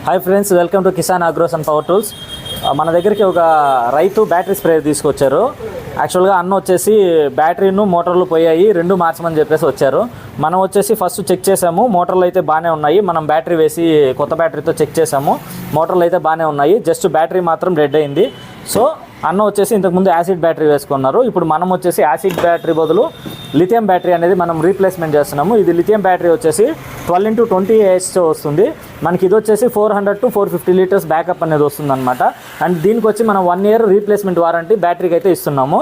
Hi friends, welcome to Kisan agros and power tools. మన దగ్గరికి ఒక రైతు బ్యాటరీ స్ప్రే తీసుకొచ్చారు. యాక్చువల్గా అన్న వచ్చేసి బ్యాటరీను మోటార్లు పోయాయి, రెండు మార్చమని చెప్పేసి వచ్చారు. మనం వచ్చేసి ఫస్ట్ చెక్ చేసాము, మోటార్లు అయితే బాగానే ఉన్నాయి. మనం బ్యాటరీ వేసి కొత్త బ్యాటరీతో చెక్ చేసాము, మోటార్లు అయితే బాగానే ఉన్నాయి. జస్ట్ బ్యాటరీ మాత్రం డెడ్ అయింది. సో అన్న వచ్చేసి ఇంతకుముందు యాసిడ్ బ్యాటరీ వేసుకున్నారు. ఇప్పుడు మనం వచ్చేసి యాసిడ్ బ్యాటరీ బదులు లిథియం బ్యాటరీ అనేది మనం రీప్లేస్మెంట్ చేస్తున్నాము. ఇది లిథియం బ్యాటరీ వచ్చేసి 12-20 AH వస్తుంది. మనకి ఇది వచ్చేసి 400 to 450 లీటర్స్ బ్యాకప్ అనేది వస్తుంది అనమాట. అండ్ దీనికి వచ్చి మనం 1 year రీప్లేస్మెంట్ వారంటీ బ్యాటరీకి అయితే ఇస్తున్నాము.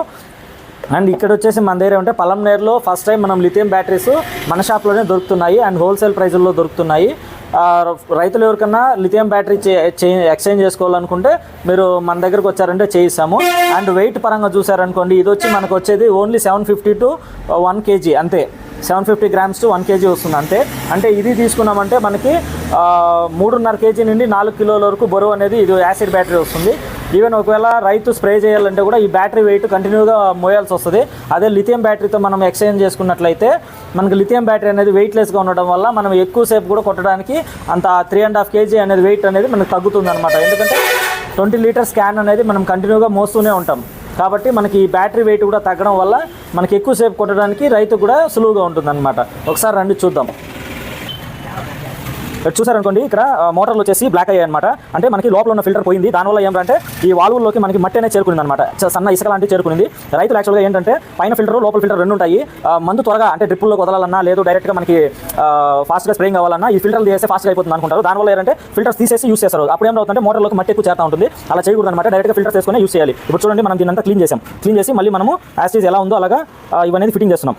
అండ్ ఇక్కడ వచ్చేసి మన దగ్గర ఉంటే పలంనేరులో ఫస్ట్ టైం మనం లిథియం బ్యాటరీస్ మన షాప్లోనే దొరుకుతున్నాయి అండ్ హోల్సేల్ ప్రైజుల్లో దొరుకుతున్నాయి. రైతులు ఎవరికన్నా లిథియం బ్యాటరీ ఎక్స్చేంజ్ చేసుకోవాలనుకుంటే మీరు మన దగ్గరకు వచ్చారంటే చేయిస్తాము. అండ్ వెయిట్ పరంగా చూసారనుకోండి, ఇది వచ్చి మనకు వచ్చేది ఓన్లీ 750 to 1 kg అంతే. 750 grams to 1 kg వస్తుంది అంతే. అంటే ఇది తీసుకున్నామంటే మనకి 3.5 kg నుండి 4 కిలోల వరకు బరువు అనేది ఇది యాసిడ్ బ్యాటరీ వస్తుంది. ఈవెన్ ఒకవేళ రైతు స్ప్రే చేయాలంటే కూడా ఈ బ్యాటరీ వెయిట్ కంటిన్యూగా మోయాల్సి వస్తుంది. అదే లిథియం బ్యాటరీతో మనం ఎక్స్చేంజ్ చేసుకున్నట్లయితే మనకి లిథియం బ్యాటరీ అనేది వెయిట్లెస్గా ఉండడం వల్ల మనం ఎక్కువసేపు కూడా కొట్టడానికి అంత 3.5 kg అనేది వెయిట్ అనేది మనకు తగ్గుతుంది అనమాట. ఎందుకంటే 20 లీటర్స్ క్యాన్ అనేది మనం కంటిన్యూగా మోస్తూనే ఉంటాం కాబట్టి మనకి ఈ బ్యాటరీ వెయిట్ కూడా తగ్గడం వల్ల మనకి ఎక్కువసేపు కొట్టడానికి రైతు కూడా సులువుగా ఉంటుంది అనమాట. ఒకసారి రండి చూద్దాం. చూసారనుకోండి, ఇక్కడ మోటార్లు వచ్చేసి బ్లాక్ అయ్యాయి అనమాట. అంటే మనకి లోపల ఉన్న ఫిల్టర్ పోయింది. దానివల్ల ఏంటంటే ఈ వాల్వుల్లోకి మనకి మట్టి అనేది చేరుకునింది అనమాట. సన్న ఇసుక లాంటివి చేరుకునింది. రైతులు యాక్చువల్గా ఏంటంటే పైన ఫిల్టర్ లోపల ఫిల్టర్ రెండు ఉంటాయి. మందు త్వరగా అంటే డ్రిప్పుల్లో వదలాలన్నా లేదు డైరెక్ట్గా మనకి ఫాస్ట్గా స్ప్రేయింగ్ అవ్వాలన్నా ఈ ఫిల్టర్లు చేస్తే ఫాస్ట్గా అయిపోతుంది అనుకుంటారు. దానివల్ల ఏంటంటే ఫిల్టర్స్ తీసేసి యూస్ చేస్తారు. అప్పుడు ఏమవుతుందంటే మోటార్లోకి మట్టి ఎక్కువ చేస్తూ ఉంటుంది. అలా చేయకూడదు అనమాట. డైరెక్ట్గా ఫిల్టర్ చేసుకుని యూస్ చేయాలి. ఇప్పుడు చూడండి, మనం దీన్ని అంతా క్లీన్ చేసి మళ్ళీ మనము యాసిడ్ ఎలా ఉందో అలాగా ఇవన్నీ ఫిట్టింగ్ చేస్తున్నాం.